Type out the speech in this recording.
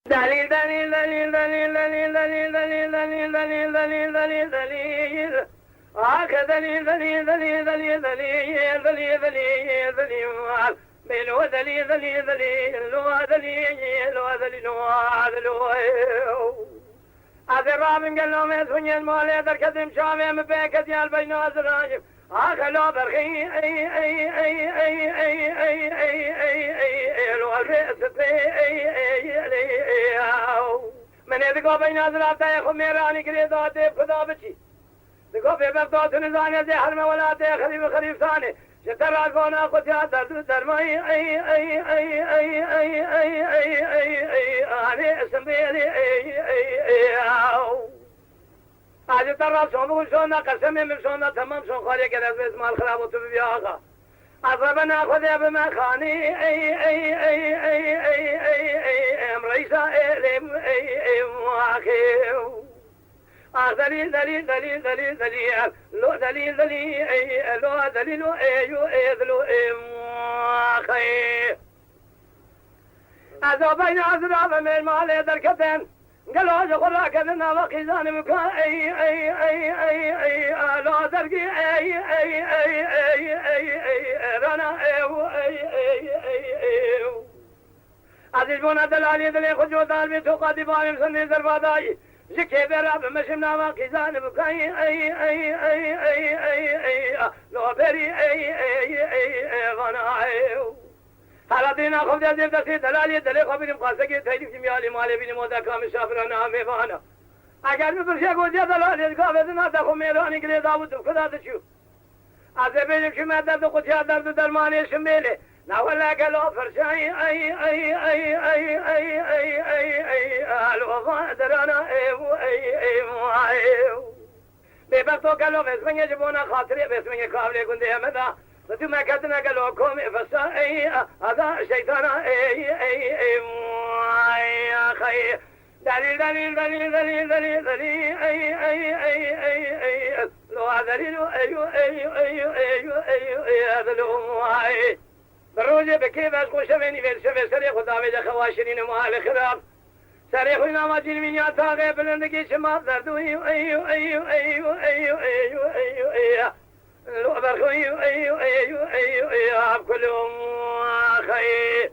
دلیل دلیل دلیل دلیل دلیل دلیل دلیل دلیل دلیل دلیل دلیل دلیل آخ دلیل دلیل دلیل دلیل دلیل دلیل دلیل دلیل بلو دلیل دلیل دلیل لو دلیل لو دلیل لو از رابن قالوا ما ثني المال در كدم شامي مبكت يا البين ازراجم اخلو برخي اي اي اي اي اي اي اي اي اي لو الرئيس اي اي من يدقوا بين ازراب تاخ ميراني كريدو ديب خدا بشي دقوا في بغداد نزاني زي حرمه ولا خليف خليف ثاني شترى كونا قتيا درد درمي اي اي اي اي اي اي اي اي اي انا اسمبيلي اي اي اي از طرف شما شونا قسم من شونا تمام شون خالی که از اسمال خراب و تو بیا آقا از ربنا خدا به من خانی ای ای ای ای ای ای ای ام رئیسا علم ای ای واخیو دلیل دلیل دلیل دلیل دلیل لو دلیل دلیل ای لو دلیل ایو ادلو ام واخی از بین ازراب من مال در کتن قالوا جخرا كذنا وقيزان بكا اي اي اي اي اي لا درقي اي اي اي اي اي اي رانا اي اي اي اي عزيز بونا دلالي دلي خجو دالبي توقع دبايم سنين زرباداي زكي براب مشمنا وقيزان بكا اي اي اي اي اي اي اي لا بري اي اي اي رانا اي حالا دینا خوب جزیم دستی دلالی دلی خوابیدیم قاسه که تایدیم کمیالی مالی بینیم و دکام شافرانه همه بانا اگر میپرشه گوزی دلالی که بدنا دخو میرانی که داود خدا دشو از بیشتر که مدد قطعه درد درمانی شمیله نولا کلا فرشای ای ای ای ای ای ای ای ای الوفا درانا ایو ای ایو ببختو کلا بسمنگ جبونا خاطری بسمنگ کابلی کنده همدا تو ما كتنا قالوا كوم فسا اي هذا شيطان اي اي اي يا خي دليل دليل دليل دليل دليل دليل اي اي اي اي اي لو دليل ايو ايو ايو ايو ايو هذا لو اي بروجه بكيف اشكو شمني في سري خدا به خواشرين مال خراب سري خونا ما جن من ياتا بلندگي شما دردو ايو ايو ايو ايو ايو ايو ايو ايو لو برخو ايو ايو ايو ايو ايو كلهم خير